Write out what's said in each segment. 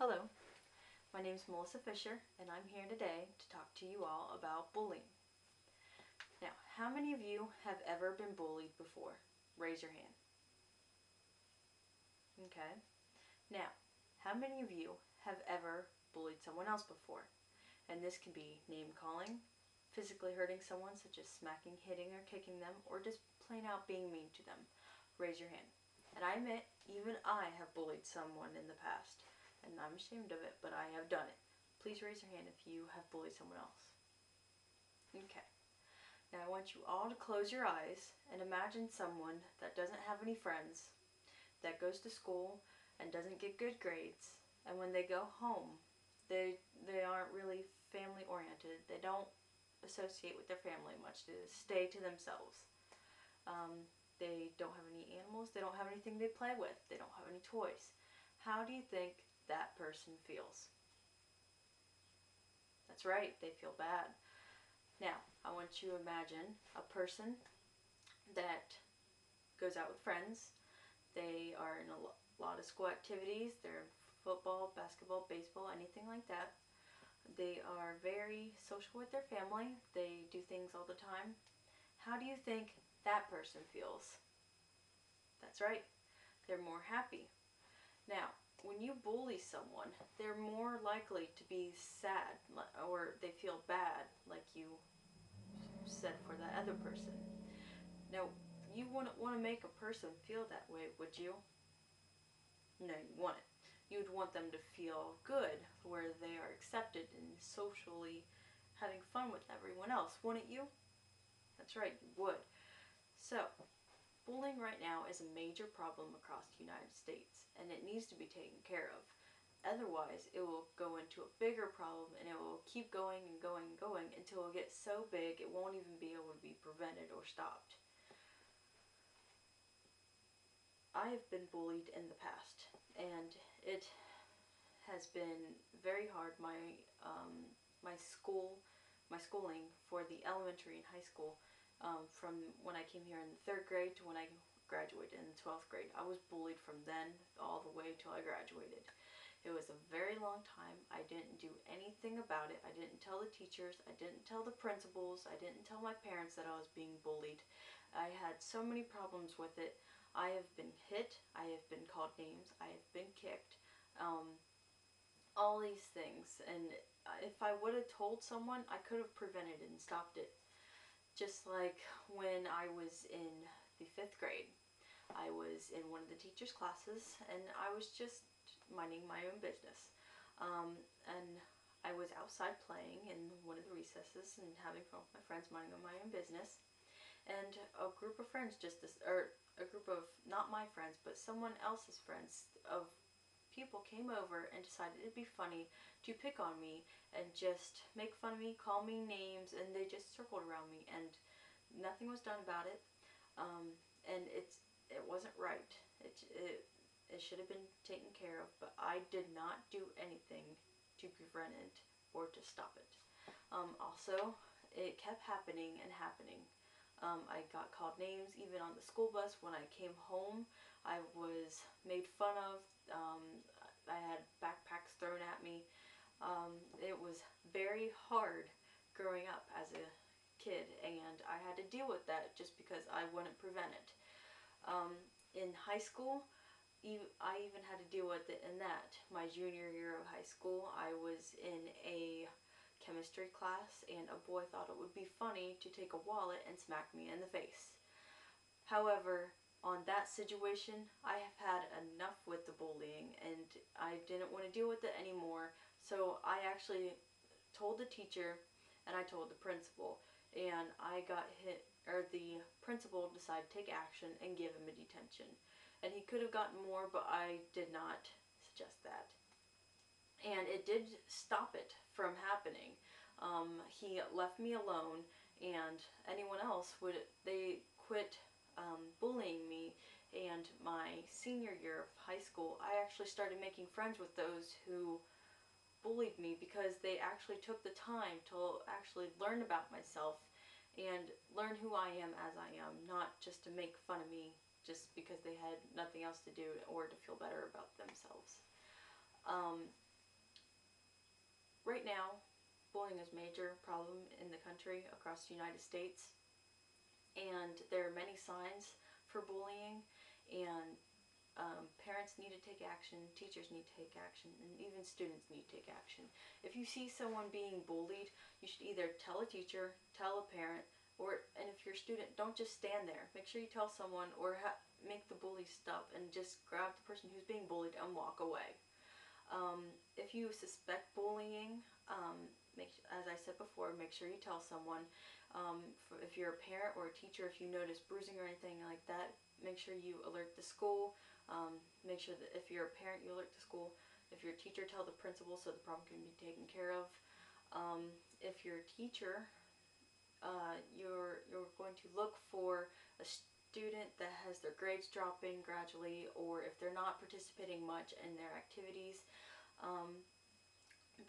Hello, my name is Melissa Fisher, and I'm here today to talk to you all about bullying. Now, how many of you have ever been bullied before? Raise your hand. Okay. Now, how many of you have ever bullied someone else before? And this can be name calling, physically hurting someone such as smacking, hitting, or kicking them, or just plain out being mean to them. Raise your hand. And I admit, even I have bullied someone in the past. And I'm ashamed of it, but I have done it. Please raise your hand if you have bullied someone else. Okay. Now I want you all to close your eyes and imagine someone that doesn't have any friends, that goes to school and doesn't get good grades, and when they go home, they aren't really family oriented. They don't associate with their family much. They stay to themselves. They don't have any animals. They don't have anything they play with. They don't have any toys. How do you think that person feels? That's right, they feel bad. Now, I want you to imagine a person that goes out with friends. They are in a lot of school activities. They're in football, basketball, baseball, anything like that. They are very social with their family. They do things all the time. How do you think that person feels? That's right, they're more happy. Now, when you bully someone, they're more likely to be sad or they feel bad, like you said for that other person. Now, you wouldn't want to make a person feel that way, would you? No, you wouldn't. You'd want them to feel good, where they are accepted and socially having fun with everyone else, wouldn't you? That's right, you would. So, bullying right now is a major problem across the United States, and it needs to be taken care of. Otherwise, it will go into a bigger problem, and it will keep going and going and going until it gets so big it won't even be able to be prevented or stopped. I have been bullied in the past, and it has been very hard. My schooling for the elementary and high school, from when I came here in the 3rd grade to when I graduated in the 12th grade. I was bullied from then all the way till I graduated. It was a very long time. I didn't do anything about it. I didn't tell the teachers. I didn't tell the principals. I didn't tell my parents that I was being bullied. I had so many problems with it. I have been hit. I have been called names. I have been kicked. All these things. And if I would have told someone, I could have prevented it and stopped it. Just like when I was in the 5th grade. I was in one of the teacher's classes, and I was just minding my own business. And I was outside playing in one of the recesses and having fun with my friends, minding my own business. And a group of friends, or a group of, not my friends, but someone else's friends of people came over and decided it'd be funny to pick on me and just make fun of me, call me names, and they just circled around me, and nothing was done about it. And it wasn't right. It should have been taken care of, but I did not do anything to prevent it or to stop it. Also, it kept happening and happening. I got called names even on the school bus. When I came home, I was made fun of. I had backpacks thrown at me. It was very hard growing up as a kid, and I had to deal with that just because I wouldn't prevent it. In high school, I even had to deal with it in that. My junior year of high school, I was in a chemistry class, and a boy thought it would be funny to take a wallet and smack me in the face. However, on that situation, I have had enough with the bullying, and I didn't want to deal with it anymore, so I actually told the teacher, and I told the principal, and I got hit, or the principal decided to take action and give him a detention. And he could have gotten more, but I did not suggest that. And it did stop it from happening. He left me alone, and anyone else they quit bullying me. And my senior year of high school, I actually started making friends with those who bullied me because they actually took the time to actually learn about myself and learn who I am as I am, not just to make fun of me just because they had nothing else to do or to feel better about themselves. right now, bullying is a major problem in the country across the United States, and there are many signs for bullying, and parents need to take action, teachers need to take action, and even students need to take action. If you see someone being bullied, you should either tell a teacher, tell a parent, and if you're a student, don't just stand there. Make sure you tell someone, or make the bully stop and just grab the person who's being bullied and walk away. If you suspect bullying, as I said before, make sure you tell someone. If you're a parent or a teacher, if you notice bruising or anything like that, make sure you alert the school. Make sure that if you're a parent, you alert the school. If you're a teacher, tell the principal so the problem can be taken care of. If you're a teacher, you're going to look for a student that has their grades dropping gradually, or if they're not participating much in their activities,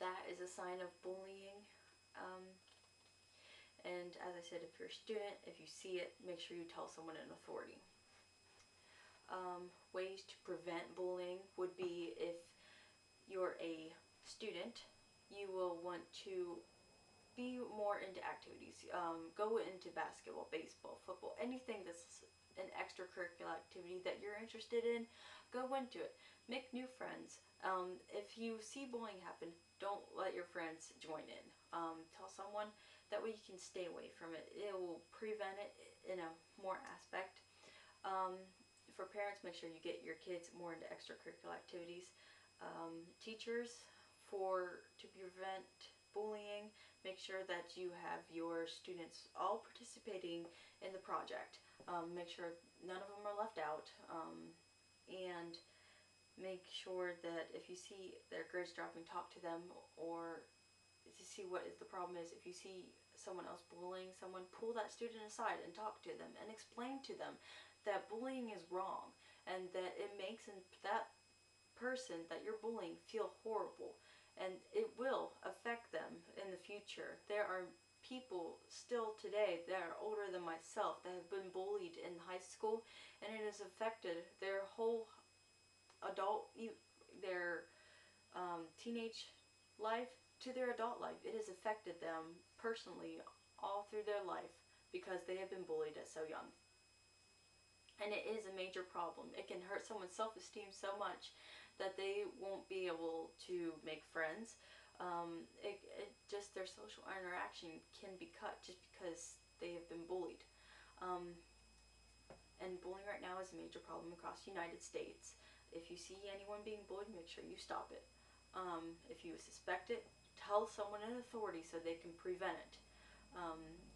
that is a sign of bullying. And as I said, if you're a student, if you see it, make sure you tell someone in authority. Ways to prevent bullying would be, if you're a student, you will want to be more into activities. Go into basketball, baseball, football, anything that's an extracurricular activity that you're interested in, go into it. Make new friends. If you see bullying happen, don't let your friends join in. Tell someone, that way you can stay away from it. It will prevent it in a more aspect. For parents, make sure you get your kids more into extracurricular activities. Teachers, to prevent bullying, make sure that you have your students all participating in the project. Make sure none of them are left out, and make sure that if you see their grades dropping, talk to them, or to see what the problem is. If you see someone else bullying someone, pull that student aside and talk to them and explain to them that bullying is wrong, and that it makes that person that you're bullying feel horrible, and it will affect them in the future. There are people still today that are older than myself that have been bullied in high school, and it has affected their whole their teenage life to their adult life. It has affected them personally all through their life because they have been bullied at so young. And it is a major problem. It can hurt someone's self-esteem so much that they won't be able to make friends. Just their social interaction can be cut just because they have been bullied. And bullying right now is a major problem across the United States. If you see anyone being bullied, make sure you stop it. If you suspect it, tell someone in authority so they can prevent it.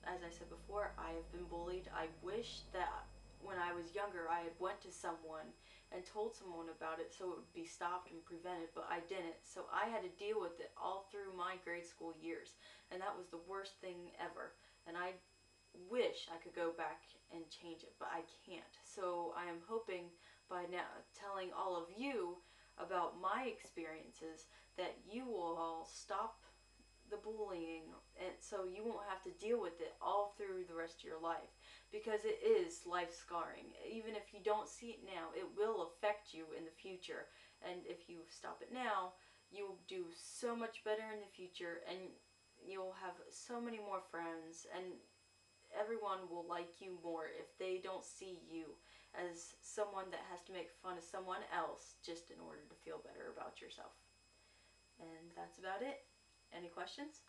As I said before, I have been bullied. I wish that when I was younger I had went to someone and told someone about it so it would be stopped and prevented, but I didn't. So I had to deal with it all through my grade school years, and that was the worst thing ever. And I wish I could go back and change it, but I can't. So I am hoping by now telling all of you about my experiences that you will all stop the bullying, and so you won't have to deal with it all through the rest of your life, because it is life scarring. Even if you don't see it now, it will affect you in the future, and if you stop it now, you'll do so much better in the future, and you'll have so many more friends, and everyone will like you more if they don't see you as someone that has to make fun of someone else just in order to feel better about yourself. And that's about it. Any questions?